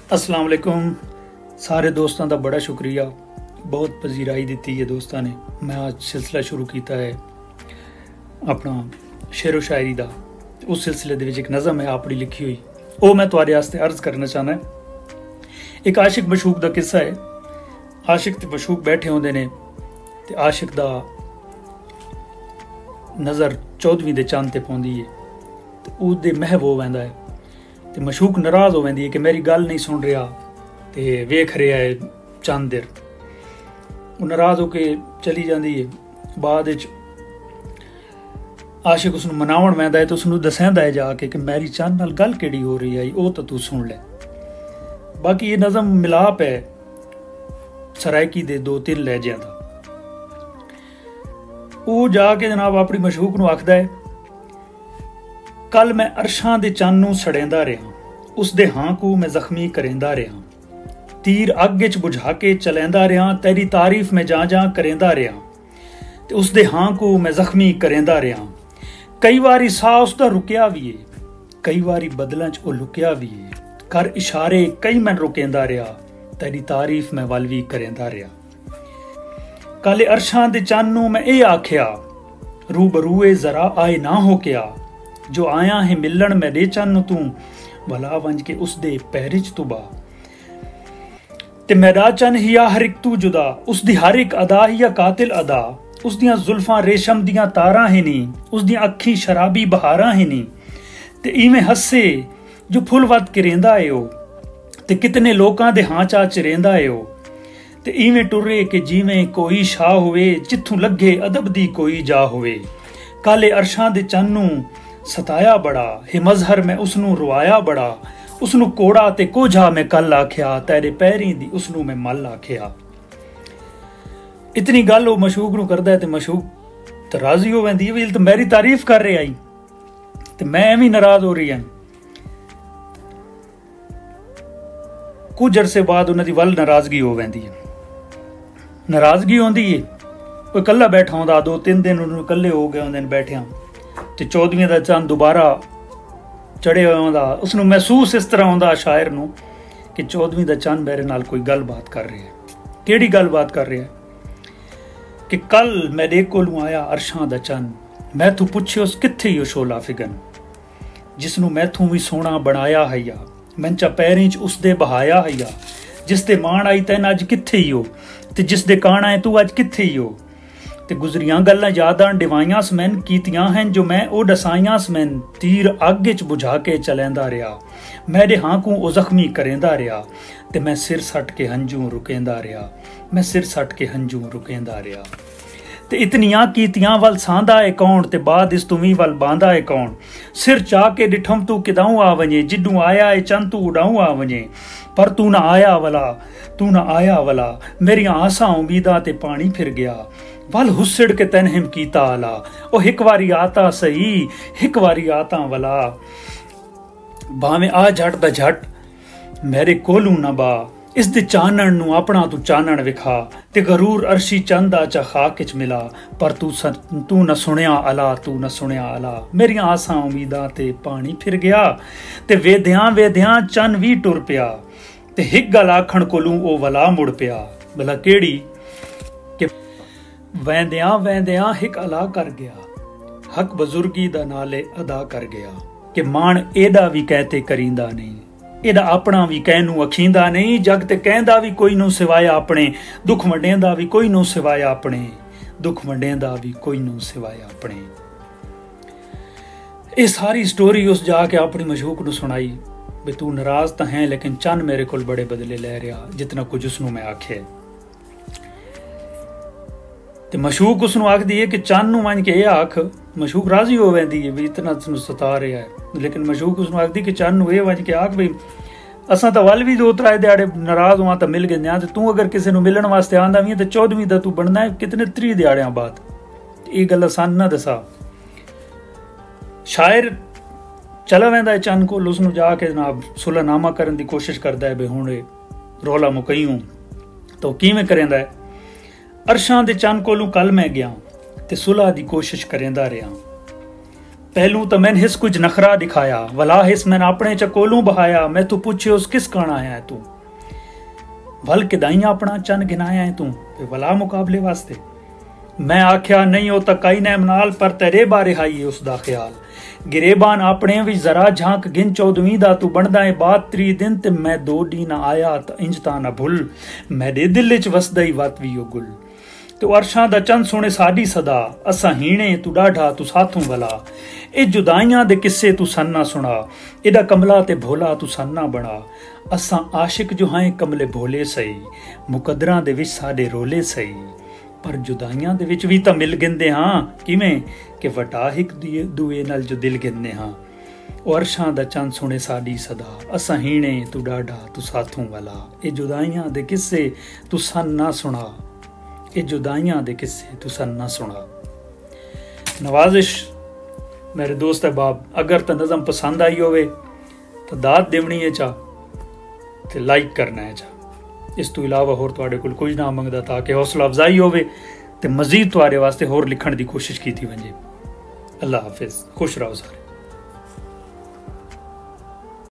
अस्सलाम वालेकुम सारे दोस्तों का बड़ा शुक्रिया। बहुत पजीराई दी है दोस्तों ने। मैं आज सिलसिला शुरू किया है अपना शेरो शायरी का। उस सिलसिले एक नज़म है अपनी लिखी हुई, वो मैं तुहाडे वास्ते अर्ज करना चाहना है। एक आशिक मशूक का किस्सा है। आशिक ते मशूक बैठे होंदे ने ते आशिक दा नज़र 14वीं दे चंद ते पौंदी है ते उसदे महव हो वैंदा है ते मशूक नाराज हो वैंदी है कि मेरी गल नहीं सुन रहा ते वेख रहा है चंद देर। वो नाराज होके चली जाती है। बाद आशिक उसनूं मनावण वैंदा है तो उसनूं दसैंदा है जाके कि मेरी चंद नाल गल किहड़ी हो रही है, वो तो तू सुन ले। बाकी ये नज़म मिलाप है सरायकी दे 2-3 लहजियां दा। वो जाके जनाब अपनी मशूक नूं आखदा है, कल मैं अरशां दे चंन नूं सड़ेंदा रहा, उसदे हां को मैं जख्मी करेंदा रहा, तीर अग विच बुझा के चलेंदा रहा, तेरी तारीफ में जा जा करेंदा रहा ते उसदे हां को मैं जख्मी करेंदा रहा। कई वारी साह उसदा रुकिया भी है, कई वारी बदलां च ओ लुकिया भी है, कर इशारे कई मैं रुकेंदा रहा, तेरी तारीफ में वल भी करेंदा रहा। कल अरशां दे चंन नूं मैं ए आख्या, रूबरूए जरा आए ना हो क्या, जो आया है मिलन मेरे चंन तू, भला वंज के उसदे पैरिच तू बा ते मेरा चन हिया हर एक तू जुदा, उसदी हर एक अदा हिया कातिल अदा, उसदियां जुल्फां रेशम दियां तारां है नी, उसदियां अखी शराबी बहारां है नी, ते इवें हस्से जो फुल वत करेंदा है ओ, ते कितने लोकां दे हां चा चरेंदा है ओ, ते इवें टुरे कि जिवें कोई शाह होवे, जिथों लगे अदब दी कोई जा होवे। काले अरशां दे चन नूं सताया बड़ा, हे मजहर में उसनू रुआया बड़ा, उसनू कोड़ा ते कोझा में कल आख्या, तेरे पैरी दी उसनू में मल आख्या। इतनी गल वो मशूक नू करदा है ते मशूक तो राजी हो वैंदी है, तो मेरी तारीफ कर रहे आई ते मैं भी नाराज हो रही हूं। कुछ अरसे बाद उन्हां दी वल नाराजगी हो वैंदी है। नाराजगी होंदी है, कोई कल्ला बैठा होंदा, 2-3 दिन उन्होंने कल्ले हो गए होंदे बैठिया ते 14वीं दा चंद दोबारा चढ़े होया होंदा। उसनू महसूस इस तरह होंदा शायर नू कि 14वीं दा चंद मेरे नाल कोई गल बात कर रहा है। केड़ी गल बात कर रहा है कि कल मेरे कोलों आया अरशां दा चंद, मैं तू पुछे उस कित्थे ही शोला फिगन, जिसनू मैथू भी सोना बनाया हैया, मंचा पैरें च उसदे बहाया हैया, जिसदे मान आई तैन अज कित्थे ही हो, ते जिसदे काना है तू अज कित्थे ही हो, ते गुजरियां गल्लां यादां डिवाइयां समैन कीतियां हैं जो मैं ओ डसाइयां समैन, तीर अग विच बुझा के चलैंदा रहा, मेरे हां को ओ जख्मी करेंदा रहा, ते मैं सिर सट के हंजू रुकेंदा रहा, मैं सिर सट के हंजू रुकेंदा रहा। ते इतनियां कीतियां वल सांदा है कौन, ते बाद इस तुमी वल बांदा है कौन, सिर चा के डिठम तू किदाऊं आ वञे, जिड्डू आया है चंद तू उड़ाऊं आ वञे, पर तू ना आया वला, तू ना आया वला, मेरियां आसां उम्मीदां ते पानी फिर गया, वल हुसड़ के तैन हिम कीता आला, ओ हिक वारी आता सही, हिक वारी आता वला, भावें आ झट दा झट मेरे कोलू ना बा, इस दे चानण नू अपना तू चानण विखा, ते गरूर अरशी चंदा चा खाक च मिला, पर तू न सुनिया अला, तू न सुनिया अला, मेरियां आसां उम्मीदां ते पानी फिर गया, ते वेद्यां वेद्यां चन भी टुर पिया, ते हिक गल आखण कोलू ओ वला मुड़ पिया। भला केड़ी कि वैंदियां वैंदियां हिक अला कर गया, हक बजुर्गी दा नाले अदा कर गया, कि मान एदा भी कहते करींदा नहीं, एदा अपना भी कहनू अखींदा नहीं, जग ते कहंदा भी कोई नू सिवाया अपने, दुख वंडेंदा भी कोई नू सिवाया अपने, दुख वंडेंदा भी कोई नू सिवाया अपने। ये सारी स्टोरी उस जाके अपनी मशूक नू सुनाई भी तू नाराज तो है लेकिन चन मेरे कोल बड़े बदले लै रहा, जितना कुछ उसनू मैं आख्या। ते मशूक उसनू आखदी है कि चन नू मन के आख, मशूक राजी हो वैंदी है भी इतना सता रहा है, लेकिन मशूक उसनू आखदी कि चन नू वंज के आख भी असां तो वल भी 2-3 दिहाड़े नाराज हुआ तो मिल गए, तो तू अगर किसी नू मिलन वास्ते आंदा भी है तो 14वीं दा तू बनना है कितने 30 दिहाड़ियां बाद। ये गल सन ना दसा। शायर चला वैंदा है चन कोल, उसनू जाके जनाब सुलहनामा करन दी कोशिश करदा है भी हुण रोला मुकईयूं, तो किवें करेंदा है, अरशां दे चन कोलों कल मैं गया ते सुलह दी कोशिश करेंदा रहा, पहलू तो मैंने हिस कुछ नखरा दिखाया, वला हिस मैंने अपने च कोलू बहाया। मैं तू पूछे उस किस कान आया है तू, भल किदाइया अपना चन गिनाया है तू, वला मुकाबले वास्ते। मैं आख्या नहीं हो तकाई नैम नाल, पर तेरे बारे हाई उसदा ख्याल। गिरेबान अपने भी जरा झांक गिन 14वीं दा तू बनदा है 32 दिन, ते मैं 2 डी ना आया त इंज ता ना भुल, मेरे दिल च वसदा ही वत वी ओ गुल। तो अरशां दा चंद सोने साडी सदा, असा हीणे तू डाढ़ा तू साथों भला। ए जुदाइयां दे किस्से तू सन्ना सुना, एदा कमला ते भोला तू सन्ना बना। असा आशिक जो हैं कमले भोले सही, मुकदरां दे विच साडे रोले सही। पर जुदाइयां दे विच भी तां मिल गिंदे हां, किवें कि वटा हिक दूए नाल जो दिल गिंदे हां। ओ अरशां दा चंद सुने साडी सदा, असा हीणे तू डाढ़ा तू साथों वाला। ए जुदाइयां दे किस्से तू सन ना सुना, ए जुदाइयां दे किस्से तू सन ना सुना। नवाजिश मेरे दोस्त अहबाब, अगर तो नज़म पसंद आई होवे तो दात देवनी है चा ते लाइक करना है चा। इस तो इलावा होर तुहाडे कोल कुछ ना मंगदा, ताकि हौसला अफजाई होवे ते मजीद तुहाडे वास्ते होर लिखण दी कोशिश कीती वंजे। अल्लाह हाफिज़, खुश रहो सारे।